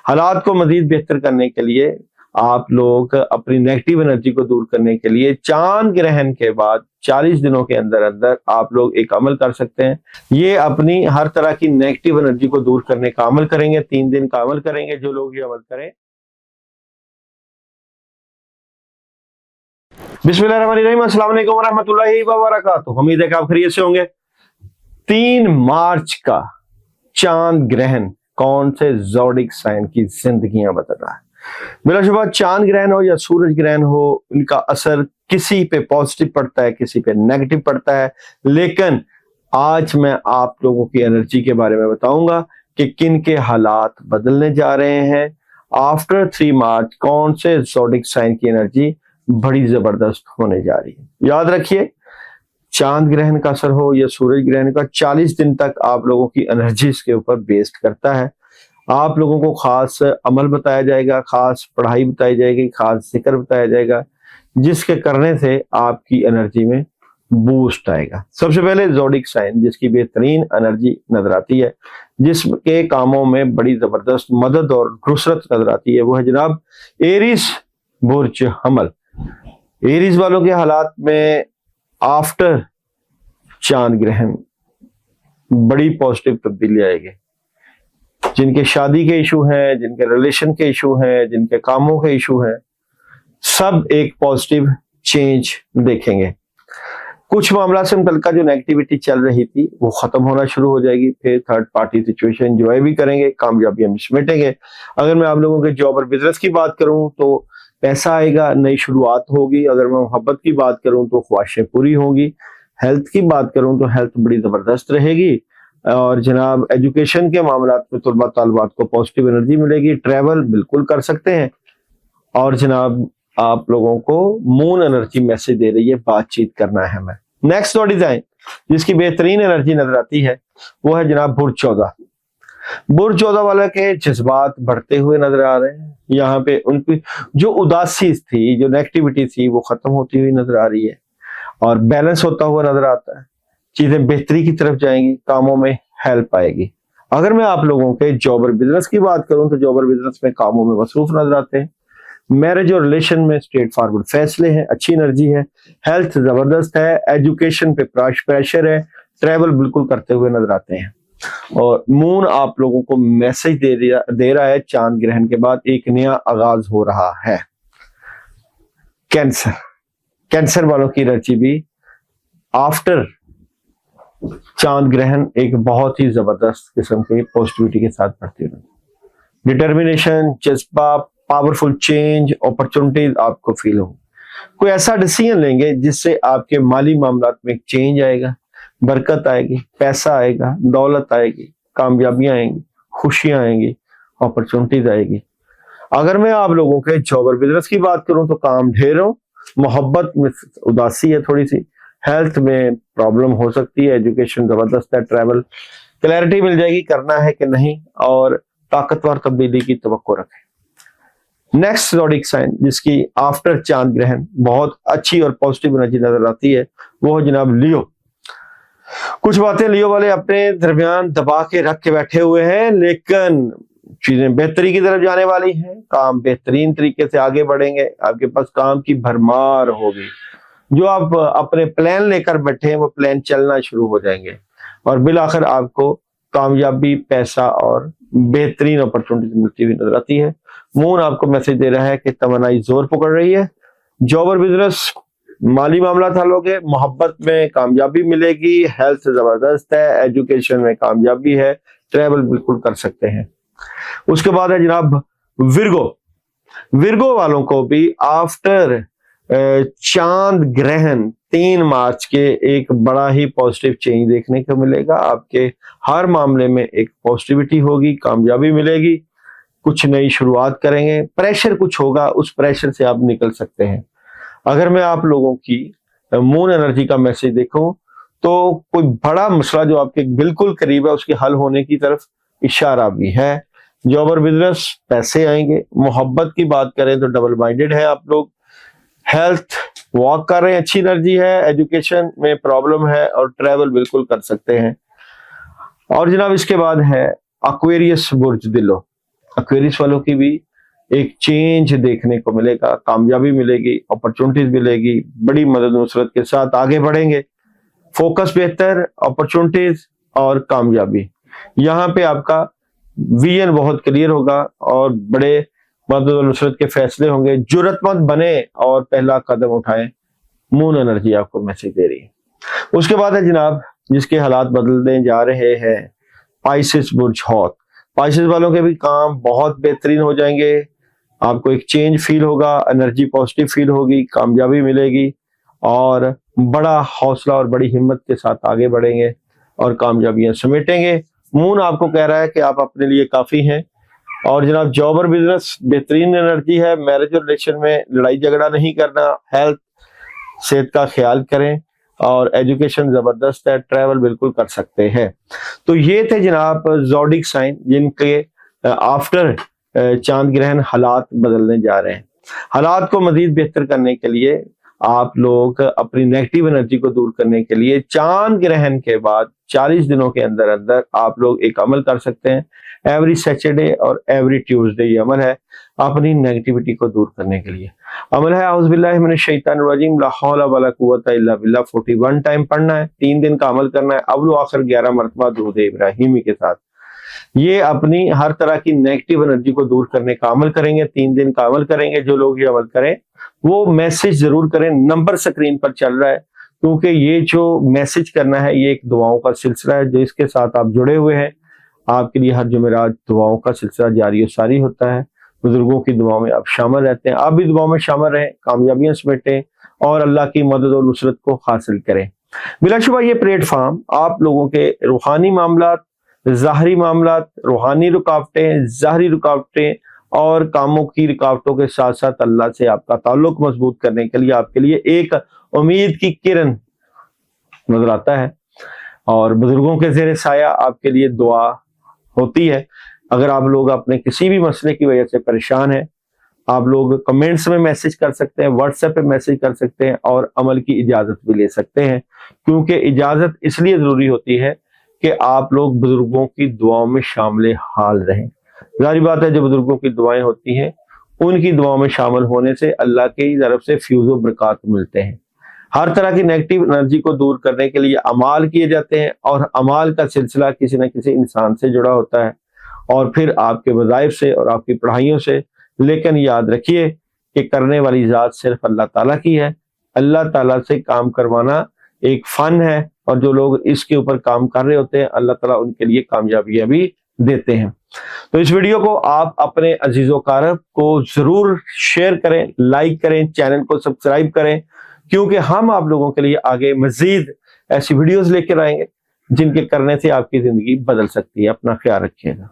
हालात को मजीद बेहतर करने के लिए आप लोग अपनी नेगेटिव एनर्जी को दूर करने के लिए चांद ग्रहण के बाद 40 दिनों के अंदर अंदर आप लोग एक अमल कर सकते हैं। ये अपनी हर तरह की नेगेटिव एनर्जी को दूर करने का अमल करेंगे। 3 दिन का अमल करेंगे जो लोग ये अमल करें। बिस्मिल्लाहिर्रहमानिर्रहीम, अस्सलाम वालेकुम वरहमतुल्लाहि वबरकातुहू। उम्मीद है कि आप खैरियत से होंगे। 3 मार्च का चांद ग्रहण कौन से ज़ोडिक साइन की जिंदगियां बदल रहा है। बिलाशुबा चांद ग्रहण हो या सूरज ग्रहण हो, इनका असर किसी पे पॉजिटिव पड़ता है, किसी पे नेगेटिव पड़ता है। लेकिन आज मैं आप लोगों की एनर्जी के बारे में बताऊंगा कि किन के हालात बदलने जा रहे हैं। आफ्टर 3 मार्च कौन से ज़ोडिक साइन की एनर्जी बड़ी जबरदस्त होने जा रही है। याद रखिए, चांद ग्रहण का असर हो या सूरज ग्रहण का, 40 दिन तक आप लोगों की एनर्जी इसके ऊपर बेस्ड करता है। आप लोगों को खास अमल बताया जाएगा, खास पढ़ाई बताई जाएगी, खास जिक्र बताया जाएगा, जिसके करने से आपकी एनर्जी में बूस्ट आएगा। सबसे पहले ज़ोडिक साइन जिसकी बेहतरीन एनर्जी नजर आती है, जिसके कामों में बड़ी जबरदस्त मदद और नुसरत नजर आती है, वो है जनाब एरीज बुर्ज हमल। एरीज वालों के हालात में आफ्टर चांद ग्रहण बड़ी पॉजिटिव तब्दीली आएगी। जिनके शादी के इशू हैं, जिनके रिलेशन के इशू हैं, जिनके कामों के इशू हैं, सब एक पॉजिटिव चेंज देखेंगे। कुछ मामला से मुतल्लिका जो नेगेटिविटी चल रही थी वो खत्म होना शुरू हो जाएगी। फिर थर्ड पार्टी सिचुएशन एंजॉय भी करेंगे, कामयाबियां भी समेटेंगे। अगर मैं आप लोगों के जॉब और बिजनेस की बात करूं तो पैसा आएगा, नई शुरुआत होगी। अगर मैं मोहब्बत की बात करूं तो ख्वाहिशें पूरी होंगी। हेल्थ की बात करूं तो हेल्थ बड़ी जबरदस्त रहेगी। और जनाब एजुकेशन के मामला में तलबा तालिबात को पॉजिटिव एनर्जी मिलेगी। ट्रैवल बिल्कुल कर सकते हैं। और जनाब आप लोगों को मून एनर्जी मैसेज दे रही है, बातचीत करना है हमें। नेक्स्ट डिजाइन जिसकी बेहतरीन एनर्जी नजर आती है वो है जनाब बुर्ज 14। बुर्ज 14 वाले के जज्बात बढ़ते हुए नजर आ रहे हैं। यहाँ पे उनकी जो उदासी थी, जो नेगेटिविटी थी, वो खत्म होती हुई नजर आ रही है और बैलेंस होता हुआ नजर आता है। चीजें बेहतरी की तरफ जाएंगी, कामों में हेल्प आएगी। अगर मैं आप लोगों के जॉब और बिजनेस की बात करूं तो जॉब और बिजनेस में कामों में मसरूफ नजर आते हैं। मैरिज और रिलेशन में स्ट्रेट फॉरवर्ड फैसले हैं, अच्छी एनर्जी है। हेल्थ जबरदस्त है। एजुकेशन पे प्रेशर है। ट्रैवल बिल्कुल करते हुए नजर आते हैं। और मून आप लोगों को मैसेज दे रहा है, चांद ग्रहण के बाद एक नया आगाज हो रहा है। कैंसर वालों की एनर्जी भी आफ्टर चांद ग्रहण एक बहुत ही जबरदस्त किस्म की पॉजिटिविटी के साथ बढ़ती है। डिटर्मिनेशन, जज्बा, पावरफुल चेंज, अपॉर्चुनिटीज आपको फील हो। कोई ऐसा डिसीजन लेंगे जिससे आपके माली मामलात में एक चेंज आएगा, बरकत आएगी, पैसा आएगा, दौलत आएगी, कामयाबियां आएंगी, खुशियां आएंगी, अपॉर्चुनिटीज आएगी। अगर मैं आप लोगों के जॉब और बिजनेस की बात करूं तो काम ढेरों, मोहब्बत में उदासी है थोड़ी सी, हेल्थ में प्रॉब्लम हो सकती है, एजुकेशन जबरदस्त है, ट्रैवल क्लैरिटी मिल जाएगी करना है कि नहीं, और ताकतवर तब्दीली की तवक्को रखें। नेक्स्ट ज़ोडिक साइन जिसकी आफ्टर चांद ग्रहण बहुत अच्छी और पॉजिटिव एनर्जी नजर आती है वो है जनाब लियो। कुछ बातें लियो वाले अपने दरमियान दबा के रख के बैठे हुए हैं, लेकिन चीजें बेहतरी की तरफ जाने वाली हैं। काम बेहतरीन तरीके से आगे बढ़ेंगे। आपके पास काम की भरमार होगी। जो आप अपने प्लान लेकर बैठे हैं वो प्लान चलना शुरू हो जाएंगे और बिल आखिर आपको कामयाबी, पैसा और बेहतरीन अपॉर्चुनिटी मिलती हुई नजर आती है। मून आपको मैसेज दे रहा है कि तमन्नाई जोर पकड़ रही है। जॉब और बिजनेस, माली मामला हल हो गए, मोहब्बत में कामयाबी मिलेगी, हेल्थ जबरदस्त है, एजुकेशन में कामयाबी है, ट्रैवल बिल्कुल कर सकते हैं। उसके बाद है जनाब विर्गो वालों को भी आफ्टर चांद ग्रहण 3 मार्च के एक बड़ा ही पॉजिटिव चेंज देखने को मिलेगा। आपके हर मामले में एक पॉजिटिविटी होगी, कामयाबी मिलेगी, कुछ नई शुरुआत करेंगे। प्रेशर कुछ होगा, उस प्रेशर से आप निकल सकते हैं। अगर मैं आप लोगों की मून एनर्जी का मैसेज देखूं तो कोई बड़ा मसला जो आपके बिल्कुल करीब है उसके हल होने की तरफ इशारा भी है। जॉब और बिजनेस, पैसे आएंगे। मोहब्बत की बात करें तो डबल माइंडेड है आप लोग। हेल्थ वॉक कर रहे हैं, अच्छी एनर्जी है। एजुकेशन में प्रॉब्लम है और ट्रैवल बिल्कुल कर सकते हैं। और जनाब इसके बाद है एक्वेरियस बुर्ज दिलो। एक्वेरियस वालों की भी एक चेंज देखने को मिलेगा, कामयाबी मिलेगी, अपॉर्चुनिटीज मिलेगी, बड़ी मदद नुसरत के साथ आगे बढ़ेंगे। फोकस बेहतर, अपॉर्चुनिटीज और कामयाबी, यहाँ पे आपका विजन बहुत क्लियर होगा और बड़े मदद और नुसरत के फैसले होंगे। जुर्रतमंद बने और पहला कदम उठाएं, मून एनर्जी आपको मैसेज दे रही है। उसके बाद है जनाब जिसके हालात बदलने जा रहे हैं, पाइसेस बुर्ज हौत। पाइसेस वालों के भी काम बहुत बेहतरीन हो जाएंगे, आपको एक चेंज फील होगा, एनर्जी पॉजिटिव फील होगी, कामयाबी मिलेगी और बड़ा हौसला और बड़ी हिम्मत के साथ आगे बढ़ेंगे और कामयाबियां समेटेंगे। मून आपको कह रहा है कि आप अपने लिए काफी हैं। और जनाब जॉब और बिजनेस बेहतरीन एनर्जी है। मैरिज और रिलेशन में लड़ाई झगड़ा नहीं करना, हेल्थ सेहत का ख्याल करें और एजुकेशन जबरदस्त है, ट्रैवल बिल्कुल कर सकते हैं। तो ये थे जनाब ज़ोडिक साइन जिनके आफ्टर चांद ग्रहण हालात बदलने जा रहे हैं। हालात को मजीद बेहतर करने के लिए आप लोग अपनी नेगेटिव एनर्जी को दूर करने के लिए चांद ग्रहण के बाद 40 दिनों के अंदर अंदर आप लोग एक अमल कर सकते हैं। एवरी सैटरडे और एवरी ट्यूसडे ये अमल है अपनी नेगेटिविटी को दूर करने के लिए। अमल है औज़ु बिल्लाहि मिनश शैतानिर रजीम, ला हौला वला कुव्वता इल्ला बिल्लाह। 41 टाइम पढ़ना है, 3 दिन का अमल करना है, अव्वल आखिर 11 मरतबा दुरूद इब्राहिमी के साथ। ये अपनी हर तरह की नेगेटिव एनर्जी को दूर करने का अमल करेंगे, 3 दिन का अमल करेंगे। जो लोग ये अमल करें वो मैसेज जरूर करें, नंबर स्क्रीन पर चल रहा है, क्योंकि ये जो मैसेज करना है ये एक दुआओं का सिलसिला है जिसके साथ आप जुड़े हुए हैं। आपके लिए हर जुमेरात दुआओं का सिलसिला जारी और सारी होता है। बुजुर्गों की दुआओं में आप शामिल रहते हैं, आप भी दुआओं में शामिल रहें, कामयाबियां समेटें और अल्लाह की मदद और नुसरत को हासिल करें। बिलाशुबा ये प्लेटफॉर्म आप लोगों के रूहानी मामलात, ज़ाहरी मामलात, रूहानी रुकावटें, ज़ाहरी रुकावटें और कामों की रुकावटों के साथ साथ अल्लाह से आपका ताल्लुक मजबूत करने के लिए आपके लिए एक उम्मीद की किरण नजर आता है। और बुजुर्गों के ज़ेरे साया आपके लिए दुआ होती है। अगर आप लोग अपने किसी भी मसले की वजह से परेशान हैं, आप लोग कमेंट्स में मैसेज कर सकते हैं, व्हाट्सएप पे मैसेज कर सकते हैं और अमल की इजाजत भी ले सकते हैं, क्योंकि इजाजत इसलिए जरूरी होती है कि आप लोग बुजुर्गों की दुआओं में शामिल हाल रहें। जारी बात है, जो बुजुर्गों की दुआएं होती हैं उनकी दुआओं में शामिल होने से अल्लाह की तरफ से फ्यूज़ व बरक़ात मिलते हैं। हर तरह की नेगेटिव एनर्जी को दूर करने के लिए अमाल किए जाते हैं और अमाल का सिलसिला किसी न किसी इंसान से जुड़ा होता है और फिर आपके वज़ाइफ से और आपकी पढ़ाइयों से। लेकिन याद रखिए कि करने वाली ज़ात सिर्फ अल्लाह ताला की है। अल्लाह ताला से काम करवाना एक फन है और जो लोग इसके ऊपर काम कर रहे होते हैं अल्लाह ताला उनके लिए कामयाबियां भी देते हैं। तो इस वीडियो को आप अपने अजीजों कारब को जरूर शेयर करें, लाइक करें, चैनल को सब्सक्राइब करें, क्योंकि हम आप लोगों के लिए आगे मजीद ऐसी वीडियोस लेकर आएंगे जिनके करने से आपकी जिंदगी बदल सकती है। अपना ख्याल रखिएगा।